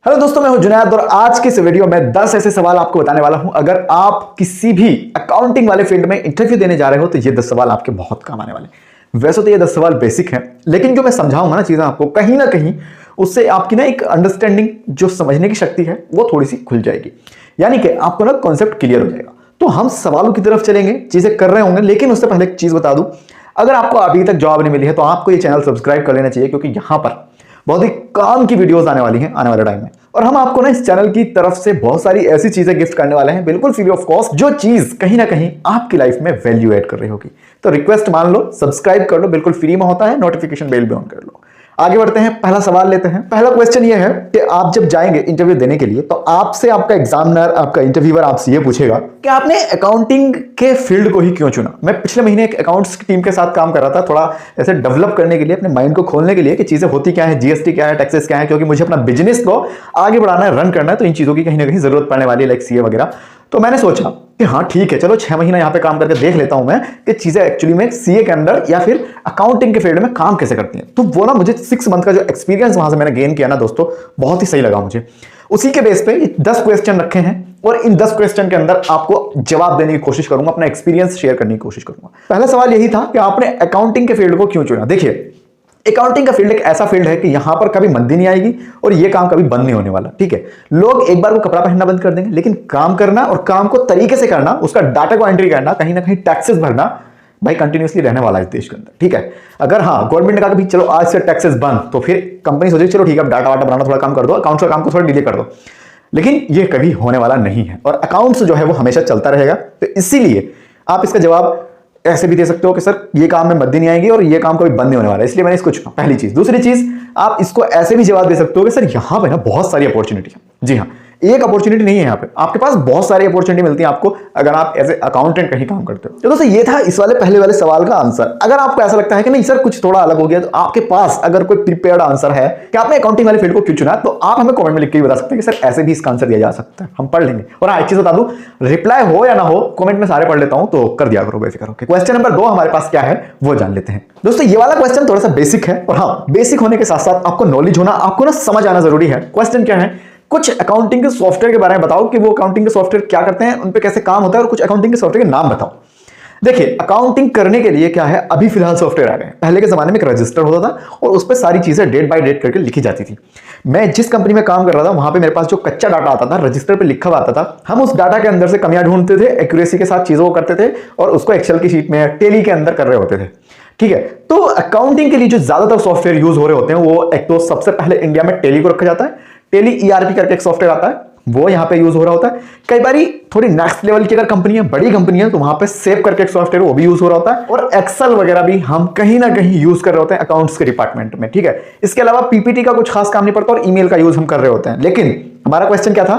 Hello दोस्तों, मैं हूं जुनैद और आज की इस वीडियो में 10 ऐसे सवाल आपको बताने वाला हूं। अगर आप किसी भी अकाउंटिंग वाले फील्ड में इंटरव्यू देने जा रहे हो तो ये 10 सवाल आपके बहुत काम आने वाले। वैसे तो ये 10 सवाल बेसिक हैं, लेकिन जो मैं समझाऊंगा ना चीजें आपको, कहीं ना कहीं उससे आपकी ना एक अंडरस्टैंडिंग, जो समझने की शक्ति है वो थोड़ी सी खुल जाएगी। यानी कि आपको ना कॉन्सेप्ट क्लियर हो जाएगा। तो हम सवालों की तरफ चलेंगे, चीजें कर रहे होंगे, लेकिन उससे पहले एक चीज बता दूं, अगर आपको अभी तक जॉब नहीं मिली है तो आपको ये चैनल सब्सक्राइब कर लेना चाहिए, क्योंकि यहां पर बहुत ही काम की वीडियोस आने वाली हैं आने वाले टाइम में। और हम आपको ना इस चैनल की तरफ से बहुत सारी ऐसी चीजें गिफ्ट करने वाले हैं, बिल्कुल फ्री ऑफ कॉस्ट, जो चीज कहीं ना कहीं आपकी लाइफ में वैल्यू ऐड कर रही होगी। तो रिक्वेस्ट मान लो, सब्सक्राइब कर लो, बिल्कुल फ्री में होता है, नोटिफिकेशन बेल भी ऑन कर लो। आगे बढ़ते हैं, पहला सवाल लेते हैं। पहला क्वेश्चन ये है कि आप जब जाएंगे इंटरव्यू देने के लिए तो आपसे आपका एग्जामिनर, आपका इंटरव्यूअर आपसे ये पूछेगा कि आपने अकाउंटिंग के फील्ड को ही क्यों चुना। मैं पिछले महीने एक अकाउंट्स की टीम के साथ काम कर रहा था, थोड़ा ऐसे डेवलप करने के लिए, अपने माइंड को खोलने के लिए कि चीजें होती क्या है, जीएसटी क्या है, टैक्सेस क्या है, क्योंकि मुझे अपना बिजनेस को आगे बढ़ाना है, रन करना है, तो इन चीजों की कहीं ना कहीं जरूरत पड़ने वाली है, लाइक सीए वगैरह। तो मैंने सोचा कि हाँ ठीक है, चलो 6 महीना यहाँ पे काम करके देख लेता हूं मैं कि चीजें एक्चुअली में सीए के अंदर या फिर अकाउंटिंग के फील्ड में काम कैसे करती हैं। तो वो ना मुझे 6 मंथ का जो एक्सपीरियंस वहां से मैंने गेन किया ना दोस्तों, बहुत ही सही लगा मुझे। उसी के बेस पे 10 क्वेश्चन रखे हैं और इन 10 क्वेश्चन के अंदर आपको जवाब देने की कोशिश करूंगा, अपना एक्सपीरियंस शेयर करने की कोशिश करूंगा। पहला सवाल यही था कि आपने अकाउंटिंग के फील्ड को क्यों चुना। देखिए, अकाउंटिंग का फील्ड एक ऐसा फील्ड है कि यहां पर कभी मंदी नहीं आएगी और ये काम कभी बंद नहीं होने वाला। ठीक है, लोग एक बार वो कपड़ा पहनना बंद कर देंगे, लेकिन काम करना और काम को तरीके से करना, उसका डाटा को एंट्री करना, कहीं ना कहीं टैक्सेस भरना, भाई कंटिन्यूअसली रहने वाला है इस देश के अंदर। ठीक है, अगर हाँ गवर्नमेंट ने कहा कि चलो आज से टैक्सेस बंद, तो फिर कंपनी सोचेगी चलो ठीक है, डाटा वाटा बनाना थोड़ा काम कर दो, अकाउंट्स का काम को थोड़ा डिले कर दो, लेकिन ये कभी होने वाला नहीं है और अकाउंट्स जो है वो हमेशा चलता रहेगा। तो इसीलिए आप इसका जवाब ऐसे भी दे सकते हो कि सर ये काम में मंदी नहीं आएगी और ये काम कभी बंद नहीं होने वाला, इसलिए मैंने इसको चुना। पहली चीज। दूसरी चीज, आप इसको ऐसे भी जवाब दे सकते हो कि सर यहां पे ना बहुत सारी अपॉर्चुनिटी है। जी हाँ, एक अपॉर्चुनिटी नहीं है, यहाँ पे आपके पास बहुत सारी अपॉर्चुनिटी मिलती है आपको अगर आप एज ए अकाउंटेंट कहीं काम करते हो। तो दोस्तों ये था इस वाले पहले वाले सवाल का आंसर। अगर आपको ऐसा लगता है कि नहीं सर कुछ थोड़ा अलग हो गया, तो आपके पास अगर कोई प्रिपेयर्ड आंसर है कि आपने अकाउंटिंग वाले फील्ड को क्यों चुना, तो आप हमें कमेंट में लिख के बता सकते हैं कि सर ऐसे भी इसका आंसर दिया जा सकता है, हम पढ़ लेंगे। और हाँ एक चीज बता दूं, रिप्लाई हो या ना हो, कमेंट में सारे पढ़ लेता हूं, तो कर दिया करो बेफिक्र होकर। क्वेश्चन नंबर 2 हमारे पास क्या है वो जान लेते हैं। दोस्तों ये वाला क्वेश्चन थोड़ा सा बेसिक है, और हाँ बेसिक होने के साथ साथ आपको नॉलेज होना, आपको ना समझ आना जरूरी है। क्वेश्चन क्या है, कुछ अकाउंटिंग के सॉफ्टवेयर के बारे में बताओ कि वो अकाउंटिंग के सॉफ्टवेयर क्या करते हैं, उन पे कैसे काम होता है, और कुछ अकाउंटिंग के सॉफ्टवेयर के नाम बताओ। देखिए, अकाउंटिंग करने के लिए क्या है, अभी फिलहाल सॉफ्टवेयर आ गए। पहले के जमाने में एक रजिस्टर होता था और उस पर सारी चीजें डेट बाय डेट करके लिखी जाती थी। मैं जिस कंपनी में काम कर रहा था वहां पे मेरे पास जो कच्चा डाटा आता था, रजिस्टर पे लिखा हुआ आता था, हम उस डाटा के अंदर से कमियां ढूंढते थे, एक्यूरेसी के साथ चीजों को करते थे और उसको एक्सेल की शीट में, टेली के अंदर कर रहे होते थे। ठीक है, तो अकाउंटिंग के लिए जो ज्यादातर सॉफ्टवेयर यूज हो रहे होते हैं, वो एक तो सबसे पहले इंडिया में टेली को रखा जाता है। टेली ईआरपी करके एक सॉफ्टवेयर आता है, वो यहां पे यूज हो रहा होता है। कई बारी थोड़ी नेक्स्ट लेवल की अगर कंपनी है, बड़ी कंपनी है, तो वहां पे सेव करके एक सॉफ्टवेयर वो भी यूज हो रहा होता है। और एक्सेल वगैरह भी हम कहीं ना कहीं यूज कर रहे होते हैं अकाउंट्स के डिपार्टमेंट में। ठीक है, इसके अलावा पीपीटी का कुछ खास काम नहीं पड़ता और ईमेल का यूज हम कर रहे होते हैं। लेकिन हमारा क्वेश्चन क्या था,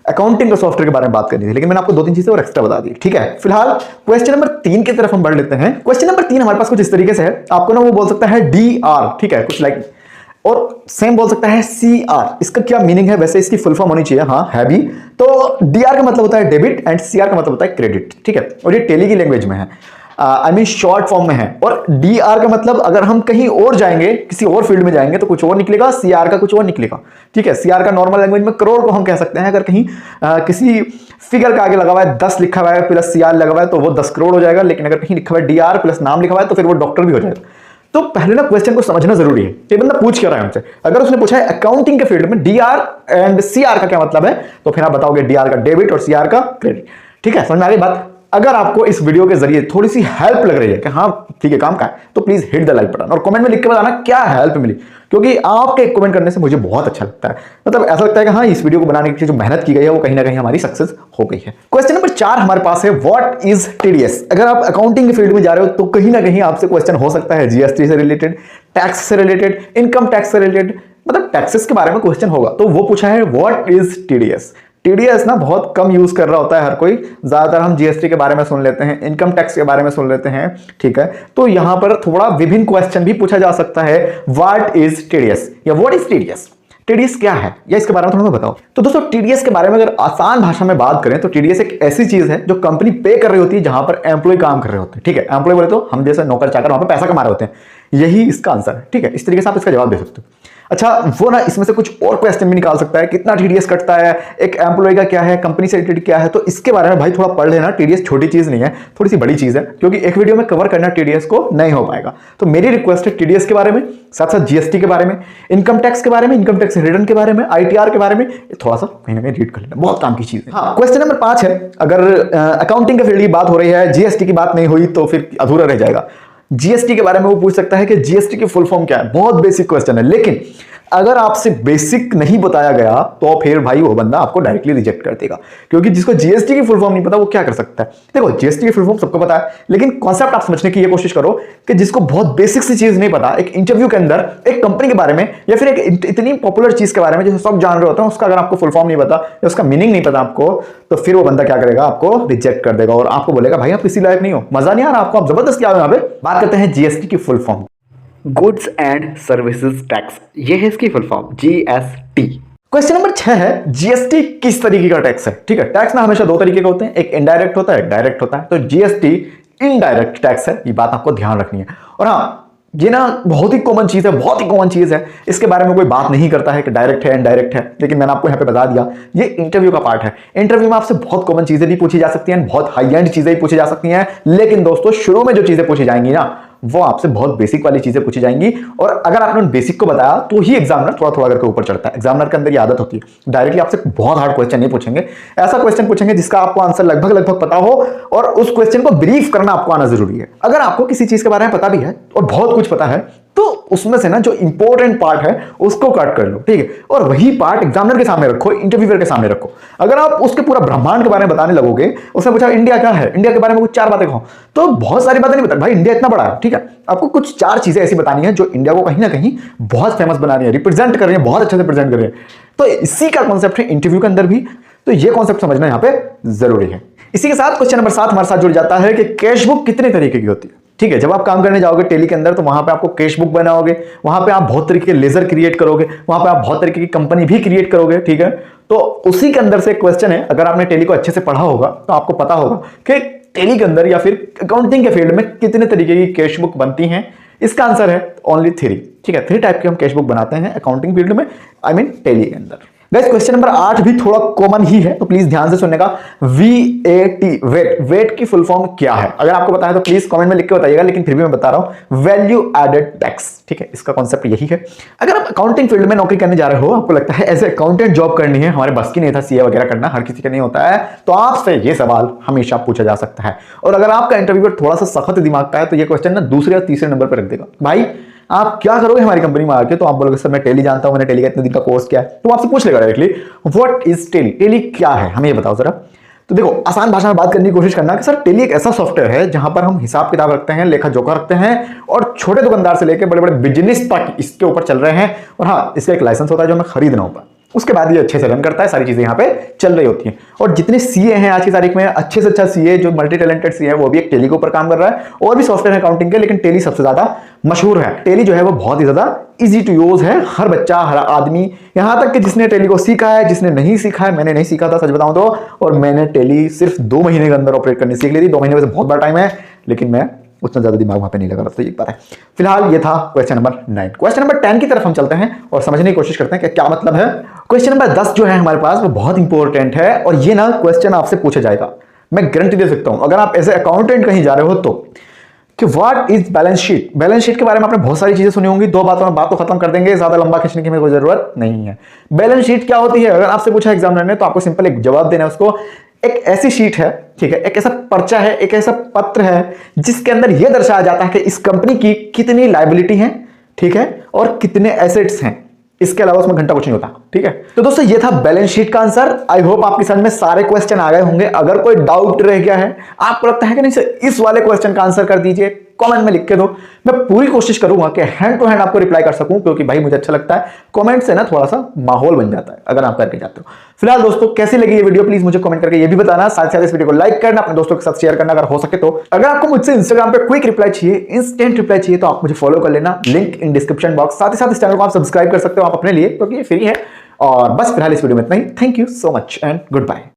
अकाउंटिंग के सॉफ्टवेयर के बारे में बात करनी थी, लेकिन मैंने आपको 2-3 चीजें और एक्स्ट्रा बता दी। ठीक है, फिलहाल क्वेश्चन नंबर 3 की तरफ हम बढ़ लेते हैं। क्वेश्चन नंबर 3 हमारे पास कुछ इस तरीके से है, आपको ना वो बोल सकता है DR, ठीक है, कुछ लाइक, और सेम बोल सकता है CR। इसका क्या मीनिंग है, वैसे इसकी फुल फॉर्म होनी चाहिए, हाँ है भी। तो DR का मतलब होता है डेबिट एंड CR का मतलब होता है क्रेडिट। ठीक है, और ये टेली की लैंग्वेज में है, आई मीन शॉर्ट फॉर्म में है। और DR का मतलब अगर हम कहीं और जाएंगे, किसी और फील्ड में जाएंगे तो कुछ और निकलेगा, CR का कुछ और निकलेगा। ठीक है, CR का नॉर्मल लैंग्वेज में करोड़ को हम कह सकते हैं। अगर कहीं किसी फिगर का आगे लगा हुआ है 10 लिखा हुआ है प्लस CR लगा हुआ है तो वो 10 करोड़ हो जाएगा, लेकिन अगर कहीं लिखा हुआ है DR प्लस नाम लिखा हुआ है तो फिर वो डॉक्टर भी हो जाएगा। तो पहले ना क्वेश्चन को समझना जरूरी है, ये बंदा पूछ क्या रहा है हमसे। अगर उसने पूछा है अकाउंटिंग के फील्ड में DR एंड CR का क्या मतलब है, तो फिर आप बताओगे DR का डेबिट और CR का क्रेडिट। ठीक है, समझ में आ गई बात। अगर आपको इस वीडियो के जरिए थोड़ी सी हेल्प लग रही है कि हाँ ठीक है काम का है, तो please hit the like button और कमेंट में लिख के बताना क्या हेल्प मिली, क्योंकि आपके कमेंट करने से मुझे बहुत अच्छा लगता है। मतलब ऐसा लगता है कि हाँ इस वीडियो को बनाने के लिए जो मेहनत की गई है वो कहीं ना कहीं हमारी सक्सेस हो गई है। क्वेश्चन नंबर 4 हमारे पास है, व्हाट इज TDS। अगर आप अकाउंटिंग के फील्ड में जा रहे हो तो कहीं ना कहीं आपसे क्वेश्चन हो सकता है GST से रिलेटेड, टैक्स से रिलेटेड, इनकम टैक्स से रिलेटेड, मतलब टैक्सेस के बारे में क्वेश्चन होगा। तो वो पूछा है व्हाट इज TDS। TDS ना बहुत कम यूज कर रहा होता है हर कोई, ज्यादातर हम GST के बारे में सुन लेते हैं, इनकम टैक्स के बारे में सुन लेते हैं। ठीक है, तो यहां पर थोड़ा विभिन्न क्वेश्चन भी पूछा जा सकता है, व्हाट इज TDS या व्हाट इज TDS। TDS क्या है या इसके बारे में थोड़ा बताओ। तो दोस्तों TDS के बारे में अगर आसान भाषा में बात करें तो TDS एक ऐसी चीज है जो कंपनी पे कर रही होती है जहां पर एम्प्लॉय काम कर रहे होते हैं। ठीक है, एम्प्लॉय बोले तो हम जैसे नौकर चाकर वहां पर पैसा कमा रहे होते हैं, यही इसका आंसर है। ठीक है, इस तरीके से आप इसका जवाब दे सकते हो। अच्छा वो ना इसमें से कुछ और क्वेश्चन भी निकाल सकता है, कितना टीडीएस कटता है, एक एम्प्लॉय का क्या है, कंपनी से रिलेटेड क्या है, तो इसके बारे में भाई थोड़ा पढ़ लेना। टीडीएस छोटी चीज नहीं है, थोड़ी सी बड़ी चीज है, क्योंकि एक वीडियो में कवर करना टीडीएस को नहीं हो पाएगा। तो मेरी रिक्वेस्ट है टीडीएस के बारे में, साथ साथ जीएसटी के बारे में, इनकम टैक्स के बारे में, इनकम टैक्स रिटर्न के बारे में, आईटीआर के बारे में थोड़ा सा कहीं ना कहीं रीड कर लेना, बहुत काम की चीज है। हाँ, क्वेश्चन नंबर 5 है, अगर अकाउंटिंग के फील्ड की बात हो रही है, जीएसटी की बात नहीं हुई तो फिर अधूरा रह जाएगा। जीएसटी के बारे में वो पूछ सकता है कि जीएसटी की फुल फॉर्म क्या है। बहुत बेसिक क्वेश्चन है, लेकिन अगर आपसे बेसिक नहीं बताया गया तो फिर भाई वो बंदा आपको डायरेक्टली रिजेक्ट कर देगा, क्योंकि जिसको जीएसटी की फुल फॉर्म नहीं पता वो क्या कर सकता है। देखो जीएसटी की फुल फॉर्म सबको पता है, लेकिन कॉन्सेप्ट आप समझने की ये कोशिश करो कि जिसको बहुत बेसिक सी चीज नहीं पता, एक इंटरव्यू के अंदर एक कंपनी के बारे में या फिर एक इतनी पॉपुलर चीज के बारे में जिसे सब जान रहे होते हैं, उसका अगर आपको फुल फॉर्म नहीं पता या उसका मीनिंग नहीं पता आपको, तो फिर वो बंदा क्या करेगा, आपको रिजेक्ट कर देगा और आपको बोलेगा भाई आप किसी लायक नहीं हो, मजा नहीं आ रहा आपको, आप जबरदस्त क्या हो। यहाँ पे बात करते हैं जीएसटी की full form, goods and services tax, ये है इसकी full form GST. Question number 6 है जीएसटी किस तरीके का टैक्स है। ठीक है, टैक्स ना हमेशा दो तरीके के होते हैं, एक इनडायरेक्ट होता है, एक डायरेक्ट होता है। तो जीएसटी इनडायरेक्ट टैक्स है, ये बात आपको ध्यान रखनी है। और हाँ, ये ना बहुत ही कॉमन चीज है, बहुत ही कॉमन चीज है, इसके बारे में कोई बात नहीं करता है कि डायरेक्ट है इनडायरेक्ट है, लेकिन मैंने आपको यहाँ पे बता दिया ये इंटरव्यू का पार्ट है। इंटरव्यू में आपसे बहुत कॉमन चीजें भी पूछी जा सकती हैं, बहुत हाई एंड चीजें भी पूछी जा सकती हैं, लेकिन दोस्तों शुरू में जो चीजें पूछी जाएंगी ना वो आपसे बहुत बेसिक वाली चीजें पूछी जाएंगी, और अगर आपने उन बेसिक को बताया तो ही एग्जामिनर थोड़ा थोड़ा करके ऊपर चढ़ता है। एग्जामिनर के अंदर ये आदत होती है, डायरेक्टली आपसे बहुत हार्ड क्वेश्चन नहीं पूछेंगे, ऐसा क्वेश्चन पूछेंगे जिसका आपको आंसर लगभग लगभग पता हो, और उस क्वेश्चन को ब्रीफ करना आपको आना जरूरी है। अगर आपको किसी चीज के बारे में पता भी है और बहुत कुछ पता है तो उसमें से ना जो इंपॉर्टेंट पार्ट है उसको कट कर लो, ठीक है, और वही पार्ट एग्जामिनर के सामने रखो, इंटरव्यूअर के सामने रखो। अगर आप उसके पूरा ब्रह्मांड के बारे में बताने लगोगे, उसने पूछा इंडिया क्या है, इंडिया के बारे में कुछ 4 बातें कहो, तो बहुत सारी बातें नहीं बता भाई, इंडिया इतना बड़ा है, ठीक है, आपको कुछ 4 चीजें ऐसी बतानी है जो इंडिया को कहीं ना कहीं बहुत फेमस बना रही है, रिप्रेजेंट कर रही है, बहुत अच्छे से प्रेजेंट कर रही है। तो इसी का कॉन्सेप्ट है इंटरव्यू के अंदर भी, तो ये कॉन्सेप्ट समझना यहाँ पे जरूरी है। इसी के साथ क्वेश्चन नंबर 7 हमारे साथ जुड़ जाता है कि कैश बुक कितने तरीके की होती है। ठीक है, जब आप काम करने जाओगे टेली के अंदर तो वहां पे आपको कैश बुक बनाओगे, वहां पे आप बहुत तरीके के लेजर क्रिएट करोगे, वहां पे आप बहुत तरीके की कंपनी भी क्रिएट करोगे, ठीक है। तो उसी के अंदर से क्वेश्चन है, अगर आपने टेली को अच्छे से पढ़ा होगा तो आपको पता होगा कि टेली के अंदर या फिर अकाउंटिंग के फील्ड में कितने तरीके की कैश बुक बनती हैं। इसका आंसर है ओनली 3, ठीक है, 3 टाइप की हम कैश बुक बनाते हैं अकाउंटिंग फील्ड में, आई मीन टेली के अंदर। गाइस क्वेश्चन नंबर 8 भी थोड़ा कॉमन ही है, तो प्लीज ध्यान से सुनने का। वीएटी, वेट, वेट की फुल फॉर्म क्या है? अगर आपको पता है तो प्लीज कमेंट में लिख के बताइएगा, लेकिन फिर भी मैं बता रहा हूं, वैल्यू एडेड टैक्स, ठीक है, इसका कॉन्सेप्ट यही है। अगर आप अकाउंटिंग फील्ड में नौकरी करने जा रहे हो, आपको लगता है एज ए अकाउंटेंट जॉब करनी है, हमारे बस की नहीं था सीए वगैरह करना, हर किसी का नहीं होता है, तो आपसे ये सवाल हमेशा पूछा जा सकता है। और अगर आपका इंटरव्यूअर थोड़ा सा सख्त दिमाग का है तो ये क्वेश्चन ना दूसरे या तीसरे नंबर पर रख देगा, भाई आप क्या करोगे हमारी कंपनी में आके, तो आप बोलोगे सर मैं टेली जानता हूं, मैंने टेली का इतने दिन का कोर्स किया है, तो आपसे पूछ लेगा directly what is Tally, Tally क्या है हमें ये बताओ जरा। तो देखो आसान भाषा में बात करने की कोशिश करना कि सर टेली एक ऐसा सॉफ्टवेयर है जहां पर हम हिसाब किताब रखते हैं, लेखा जोखा रखते हैं, और छोटे दुकानदार से लेकर बड़े बड़े बिजनेस तक इसके ऊपर चल रहे हैं। और हाँ, इसका एक लाइसेंस होता है जो हमें खरीदना होता है, उसके बाद ये अच्छे से रन करता है, सारी चीजें यहाँ पे चल रही होती हैं। और जितने सीए हैं आज की तारीख में, अच्छे से अच्छा सीए जो मल्टी टैलेंटेड सीए है वो भी एक टेली के ऊपर काम कर रहा है, और भी सॉफ्टवेयर अकाउंटिंग के, लेकिन टेली सबसे ज्यादा मशहूर है। टेली जो है वो बहुत ही ज्यादा इजी टू यूज है, हर बच्चा हर आदमी, यहां तक कि जिसने टेली को सीखा है, जिसने नहीं सीखा है, मैंने नहीं सीखा था सच बताऊं तो, और मैंने टेली सिर्फ 2 महीने के अंदर ऑपरेट करनी सीख ली थी। 2 महीने में से बहुत बड़ा टाइम है, लेकिन मैं उतना ज्यादा दिमाग वहां पे नहीं लगा रहा था, ये बात है। फिलहाल ये था क्वेश्चन नंबर 9। क्वेश्चन नंबर 10 की तरफ हम चलते हैं और समझने की कोशिश करते हैं कि क्या मतलब है। क्वेश्चन नंबर 10 जो है हमारे पास वो बहुत इंपॉर्टेंट है, और ये ना क्वेश्चन आपसे पूछा जाएगा, मैं गारंटी दे सकता हूं अगर आप एज ए अकाउंटेंट कहीं जा रहे हो तो, कि what is balance sheet. Balance sheet के बारे में आपने बहुत सारी चीजें सुनी होंगी, 2 बातों में बात तो खत्म कर देंगे, ज्यादा लंबा खींचने की मेरे को जरूरत नहीं है। बैलेंस शीट क्या होती है अगर आपसे पूछा एग्जामिनर ने, तो आपको सिंपल एक जवाब देना है उसको। एक ऐसी शीट है, ठीक है, एक ऐसा पर्चा है, एक ऐसा पत्र है जिसके अंदर यह दर्शाया जाता है कि इस कंपनी की कितनी लायबिलिटी है, ठीक है, और कितने एसेट्स हैं, इसके अलावा उसमें घंटा कुछ नहीं होता, ठीक है। तो दोस्तों ये था बैलेंस शीट का आंसर। आई होप आपकी समझ में सारे क्वेश्चन आ गए होंगे। अगर कोई डाउट रह गया है, आपको लगता है कि नहीं सर इस वाले क्वेश्चन का आंसर कर दीजिए, कमेंट में लिख के दो, मैं पूरी कोशिश करूंगा कि हैंड टू हैंड आपको रिप्लाई कर सकूं, क्योंकि भाई मुझे अच्छा लगता है, कमेंट से ना थोड़ा सा माहौल बन जाता है अगर आप करके जाते हो। फिलहाल दोस्तों कैसी लगी ये वीडियो प्लीज मुझे कमेंट करके ये भी बताना, साथ साथ इस वीडियो को लाइक करना, अपने दोस्तों के साथ शेयर करना अगर हो सके तो। अगर आपको मुझसे इंस्टाग्राम पे क्विक रिप्लाई चाहिए, इंस्टेंट रिप्लाई चाहिए, तो आप मुझे फॉलो कर लेना, लिंक इन डिस्क्रिप्शन बॉक्स। साथ ही साथ इस चैनल को आप सब्सक्राइब कर सकते हो आप अपने लिए, क्योंकि ये फ्री है। और बस फिलहाल इस वीडियो में इतना ही। Thank you so much and good bye.